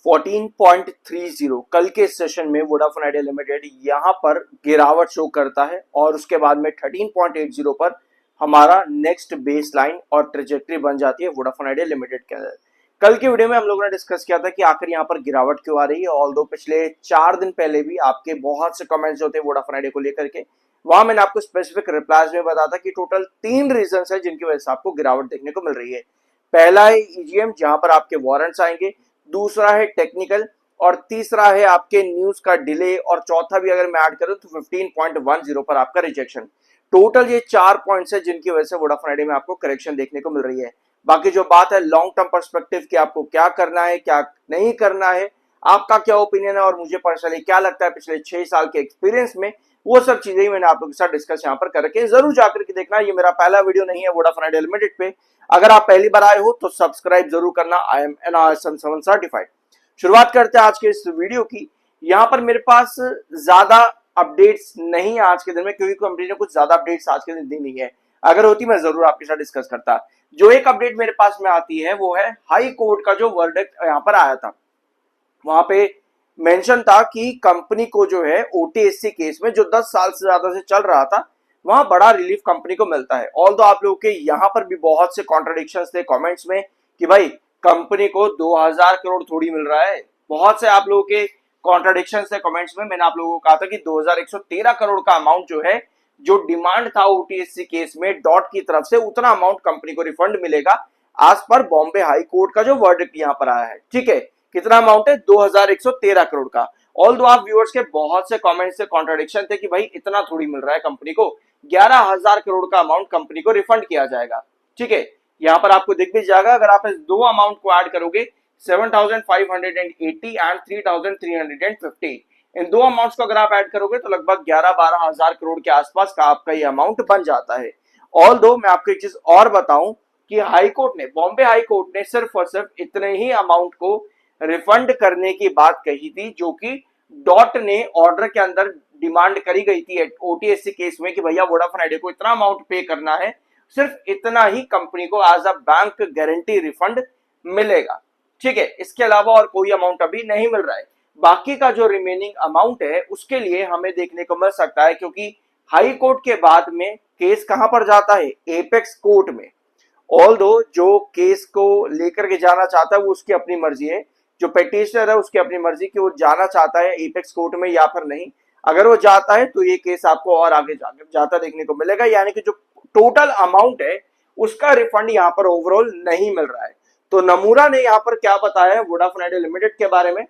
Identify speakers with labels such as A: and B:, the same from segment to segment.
A: 14.30 कल के सेशन में वोडाफोन आइडिया लिमिटेड यहां पर गिरावट शो करता है और उसके बाद में 13.80 पर हमारा नेक्स्ट बेस लाइन और ट्रेजेक्ट्री बन जाती है वोडाफोन आइडिया लिमिटेड के अंदर। कल की वीडियो में हम लोगों ने डिस्कस किया था कि आखिर यहाँ पर गिरावट क्यों आ रही है। ऑल्दो पिछले 4 दिन पहले भी आपके बहुत से कमेंट्स होते हैं वोडाफोन आइडिया को लेकर के, वहां मैंने आपको स्पेसिफिक रिप्लाईज में बताया था कि टोटल 3 रीजन है जिनकी वजह से आपको गिरावट देखने को मिल रही है। पहला है ईजीएम, जहां पर आपके वारंट्स आएंगे, दूसरा है टेक्निकल और तीसरा है आपके न्यूज का डिले और चौथा भी अगर मैं ऐड करूं तो 15.10 पर आपका रिजेक्शन। टोटल ये 4 पॉइंट्स है जिनकी वजह से वोडाफोन आइडिया में आपको करेक्शन देखने को मिल रही है। बाकी जो बात है लॉन्ग टर्म पर्सपेक्टिव की आपको क्या करना है क्या नहीं करना है, आपका क्या ओपिनियन है और मुझे पर्सनली क्या लगता है पिछले 6 साल के एक्सपीरियंस में, वो सब चीजें ही मैंने आप लोगों के साथ डिस्कस यहाँ पर करके जरूर जाकर के देखना। ये मेरा पहला वीडियो नहीं है वोडाफोन आइडिया लिमिटेड पे, अगर आप पहली बार आए हो तो सब्सक्राइब जरूर करना। I am NISM 7 certified. शुरुआत करते हैं आज के इस वीडियो की। यहाँ पर मेरे पास ज्यादा अपडेट्स नहीं है आज के दिन में, क्योंकि कंपनी ने कुछ ज्यादा अपडेट्स आज के दिन दी नहीं है। अगर होती मैं जरूर आपके साथ डिस्कस करता। जो एक अपडेट मेरे पास में आती है वो है हाई कोर्ट का जो वर्डिक्ट यहाँ पर आया था। वहां पे मेंशन था कि कंपनी को जो है OTSC केस में जो 10 साल से ज्यादा से चल रहा था, वहां बड़ा रिलीफ कंपनी को मिलता है। ऑल्दो आप लोगों के यहाँ पर भी बहुत से कॉन्ट्रडिक्शंस थे कमेंट्स में कि भाई कंपनी को 2000 करोड़ थोड़ी मिल रहा है। बहुत से आप लोगों के कॉन्ट्रडिक्शंस थे कमेंट्स में। मैंने आप लोगों को कहा था कि 2113 करोड़ का अमाउंट जो है, जो डिमांड था OTSC केस में डॉट की तरफ से, उतना अमाउंट कंपनी को रिफंड मिलेगा आज पर बॉम्बे हाई कोर्ट का जो वर्डिक्ट यहाँ पर आया है। ठीक है, कितना अमाउंट है? 2113 करोड़ का। ऑल्दो आप व्यूअर्स के बहुत से कमेंट्स से कॉन्ट्रडिक्शन थे कि भाई इतना थोड़ी मिल रहा है कंपनी को, 11,000 करोड़ का अमाउंट कंपनी को रिफंड किया जाएगा। ठीक है, यहाँ पर आपको दिख भी जाएगा। अगर आप इस दो अमाउंट को ऐड करोगे 7,580 एंड 3,350, इन दो अमाउंट्स को अगर आप ऐड करोगे तो लगभग 11-12 हजार करोड़ के आसपास का आपका ये अमाउंट बन जाता है। ऑल्दो मैं आपको एक चीज और बताऊं कि हाई कोर्ट ने, बॉम्बे हाई कोर्ट ने सिर्फ और सिर्फ इतने ही अमाउंट को रिफंड करने की बात कही थी, जो कि डॉट ने ऑर्डर के अंदर डिमांड करी गई थी OTSC केस में कि भैया वोडाफोन आइडिया को इतना अमाउंट पे करना है, सिर्फ इतना ही कंपनी को as a bank guarantee refund मिलेगा। ठीक है, इसके अलावा और कोई अमाउंट अभी नहीं मिल रहा है। बाकी का जो रिमेनिंग अमाउंट है उसके लिए हमें देखने को मिल सकता है, क्योंकि हाई कोर्ट के बाद में केस कहां पर जाता है? एपेक्स कोर्ट में। ऑल्दो जो केस को लेकर के जाना चाहता है वो उसकी अपनी मर्जी है, जो पेटिशनर है उसकी अपनी मर्जी कि वो जाना चाहता है एपेक्स कोर्ट में या फिर नहीं। अगर वो जाता है तो ये केस आपको और आगे जाता देखने को मिलेगा, यानी कि जो टोटल अमाउंट है उसका रिफंड यहाँ पर ओवरऑल नहीं मिल रहा है। तो नमूरा ने यहाँ पर क्या बताया है वोडाफोन आइडिया लिमिटेड के बारे में,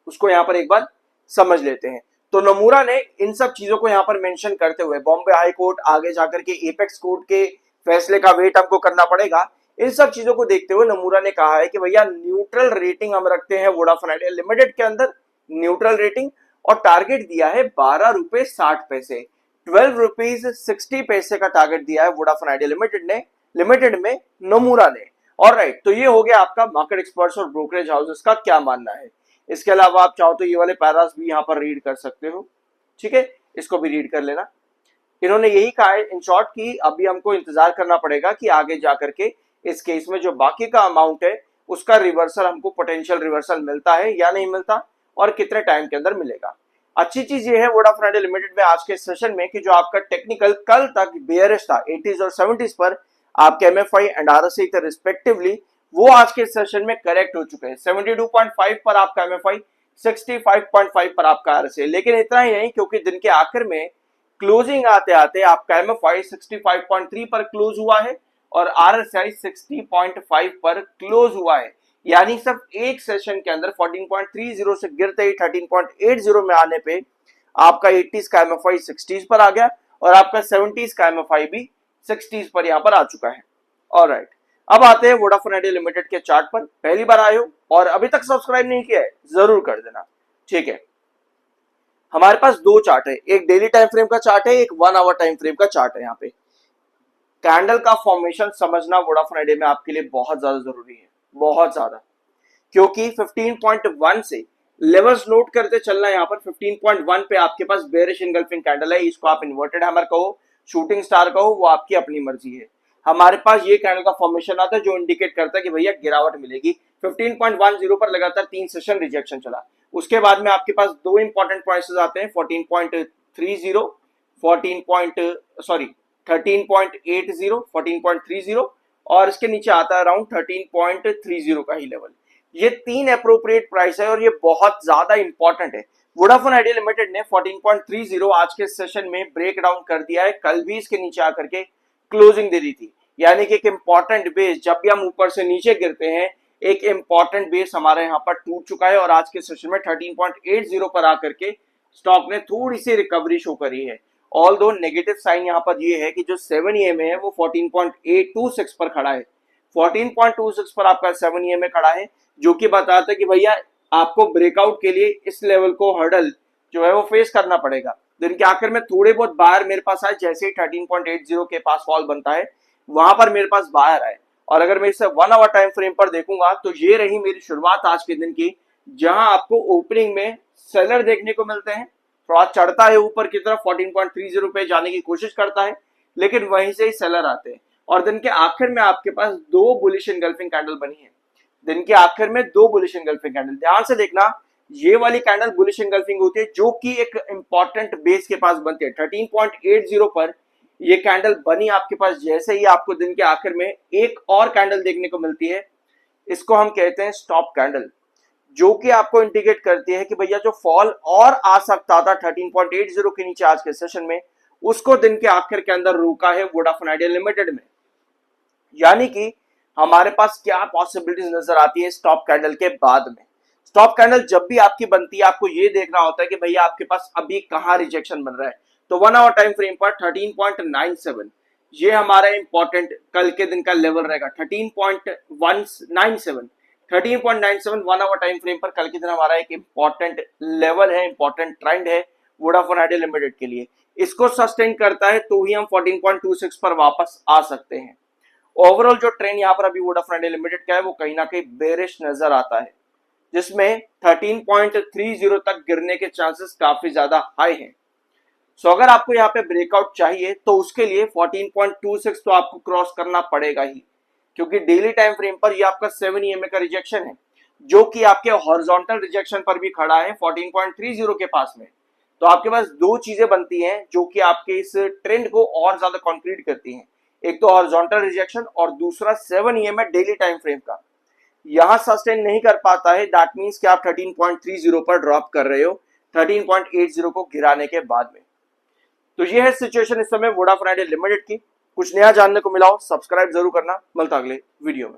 A: उसको यहाँ पर एक बार समझ लेते हैं। तो नमूरा ने इन सब चीजों को यहाँ पर मेंशन करते हुए, बॉम्बे हाई कोर्ट, आगे जाकर के एपेक्स कोर्ट के फैसले का वेट हमको करना पड़ेगा, इन सब चीजों को देखते हुए नमूरा ने कहा है कि भैया न्यूट्रल रेटिंग हम रखते हैं वोडाफोन आइडिया लिमिटेड के अंदर, न्यूट्रल रेटिंग, और टारगेट दिया है 12 रुपए 60 पैसे, 12 रुपीज 60 पैसे का टारगेट दिया है वोडाफोन आइडिया लिमिटेड में नमूरा ने। ऑलराइट, तो ये हो गया आपका मार्केट एक्सपर्ट्स और ब्रोकरेज हाउसेस का क्या मानना है। इसके अलावा आप चाहो तो ये वाले पैरास भी यहाँ पर रीड कर सकते हो। ठीक है, इसको भी रीड कर लेना। इन्होंने यही कहा है इन शॉर्ट कि अभी हमको इंतजार करना पड़ेगा कि आगे जाकर के इस केस में जो बाकी का अमाउंट है उसका रिवर्सल, हमको पोटेंशियल रिवर्सल मिलता है या नहीं मिलता और कितने टाइम के अंदर मिलेगा। अच्छी चीज ये है वोडाफोन आइडिया लिमिटेड में आज के सेशन में कि जो आपका टेक्निकल कल तक बेयरिश था 80s और 70s पर, आपके MFI एंड RSI थे रिस्पेक्टिवली, वो आज के सेशन में करेक्ट हो चुके हैं। 72.5 पर आपका MFI, 65.5 पर आपका RSI। लेकिन इतना ही नहीं, क्योंकि दिन के आखिर में क्लोजिंग आते आते आपका MFI 65.3 पर क्लोज हुआ है और RSI 60.5 पर क्लोज हुआ है। यानी सिर्फ एक सेशन के अंदर 14.30 से गिरते ही 13.80 में आने पे आपका 80s का MFI 60s पर आ गया और आपका 70s का MFI भी 60s पर यहां पर आ चुका है। ऑलराइट, अब आते हैं वोडाफोन आइडिया लिमिटेड के चार्ट पर। पहली बार आए हो और अभी तक सब्सक्राइब नहीं किया है जरूर कर देना। ठीक है, हमारे पास दो चार्ट है, एक डेली टाइम फ्रेम का चार्ट है, एक 1 आवर टाइम फ्रेम का चार्ट है। यहाँ पे कैंडल का फॉर्मेशन समझना वोडाफोन आइडिया में आपके लिए बहुत ज्यादा जरूरी है, बहुत ज्यादा, क्योंकि 15.1 से लेवल्स नोट करते चलना। यहाँ पर 15.1 पे आपके पास बेरिश इनगल्फिंग कैंडल है, इसको आप इन्वर्टेड हैमर कहो, शूटिंग स्टार कहो, वो आपकी अपनी मर्जी है। हमारे पास ये कैंडल का फॉर्मेशन आता है जो इंडिकेट करता है कि भैया गिरावट मिलेगी। 15.10 पर लगातार 3 सेशन रिजेक्शन चला। उसके बाद में आपके पास दो इंपॉर्टेंट पॉइंट्स आते हैं 14.30 13.80 और इसके नीचे आता है अराउंड 13.30 का ही लेवल। ये तीन अप्रोप्रिएट प्राइस है और ये बहुत ज्यादा इंपॉर्टेंट है। वोडाफोन आइडिया लिमिटेड ने 14.30 आज के सेशन में ब्रेक डाउन कर दिया है। कल भी इसके नीचे आकर के क्लोजिंग दे दी थी, यानी कि एक इंपॉर्टेंट बेस, जब भी हम ऊपर से नीचे गिरते हैं एक इंपॉर्टेंट बेस हमारे यहाँ पर टूट चुका है और आज के सेशन में 13.80 पर आकर के स्टॉक ने थोड़ी सी रिकवरी शो करी है। ऑल दो नेगेटिव साइन यहाँ पर ये है कि जो 7 EMA है वो 14.826 पर खड़ा है। 14.26 पर आपका 7 EMA खड़ा है, जो कि बताता है कि भैया आपको ब्रेकआउट के लिए इस लेवल को हर्डल जो है वो फेस करना पड़ेगा। दिन के आखिर में थोड़े बहुत बाहर मेरे पास आए, जैसे ही 13.80 के पास फॉल बनता है वहां पर मेरे पास बाहर आए। और अगर मैं इसे 1 आवर टाइम फ्रेम पर देखूंगा तो ये रही मेरी शुरुआत आज के दिन की, जहां आपको ओपनिंग में सेलर देखने को मिलते हैं, थोड़ा चढ़ता है ऊपर की तरफ 14.30 पे जाने की कोशिश करता है, लेकिन वहीं से ही सेलर आते हैं और दिन के आखिर में आपके पास दो बुलिश एंगल्फिंग कैंडल बनी है। दिन के आखिर में दो बुलिश एंगल्फिंग कैंडल, ध्यान से देखना, ये वाली कैंडल बुलिश एंगल्फिंग होती है जो कि एक इंपॉर्टेंट बेस के पास बनती है। 13.80 पर ये कैंडल बनी आपके पास, जैसे ही आपको दिन के आखिर में एक और कैंडल देखने को मिलती है, इसको हम कहते हैं स्टॉप कैंडल, जो कि आपको इंडिकेट करती है कि भैया जो फॉल और आ सकता था 13.80 के नीचे आज के सेशन में, उसको दिन के आखिर के अंदर रोका है वोडाफोन आइडिया लिमिटेड में। यानी कि हमारे पास क्या पॉसिबिलिटीज नजर आती है स्टॉप कैंडल के बाद में। स्टॉप कैंडल जब भी आपकी बनती है आपको ये देखना होता है कि भैया आपके पास अभी कहां रिजेक्शन बन रहा है। तो 1 आवर टाइम फ्रेम पर 13.97 ये हमारा इंपॉर्टेंट कल के दिन का लेवल रहेगा। 13.97 1 आवर टाइम फ्रेम पर कल के दिन हमारा एक इंपॉर्टेंट लेवल है, इंपॉर्टेंट ट्रेंड है वोडाफोन आइडिया लिमिटेड के लिए। इसको सस्टेन करता है तो ही हम 14.26 पर वापस आ सकते हैं। ओवरऑल जो ट्रेंड यहाँ पर अभी वोडाफोन आइडिया लिमिटेड का है वो कहीं ना कहीं बेरिश नजर आता है, जिसमें 13.30 तक गिरने के चांसेस काफी ज्यादा हाई हैं। सो अगर आपको यहाँ पे ब्रेकआउट चाहिए तो उसके लिए 14.26 तो आपको क्रॉस करना पड़ेगा ही, क्योंकि डेली टाइम फ्रेम पर ये आपका 7 EMA का रिजेक्शन है, जो कि आपके हॉरिजॉन्टल रिजेक्शन पर भी खड़ा है 14.30 के पास में। तो आपके पास दो चीजें बनती हैं जो कि आपके इस ट्रेंड को और ज्यादा कॉन्क्रीट करती हैं, एक तो हॉरिजॉन्टल रिजेक्शन और दूसरा 7 EMA डेली टाइम फ्रेम का। यहां सस्टेन नहीं कर पाता है, दैट मींस कि आप 13.30 पर ड्रॉप कर रहे हो 13.80 को गिराने के बाद में। तो ये है सिचुएशन इस समय वोडाफोन आइडिया लिमिटेड की। कुछ नया जानने को मिला हो सब्सक्राइब जरूर करना, मिलता अगले वीडियो में।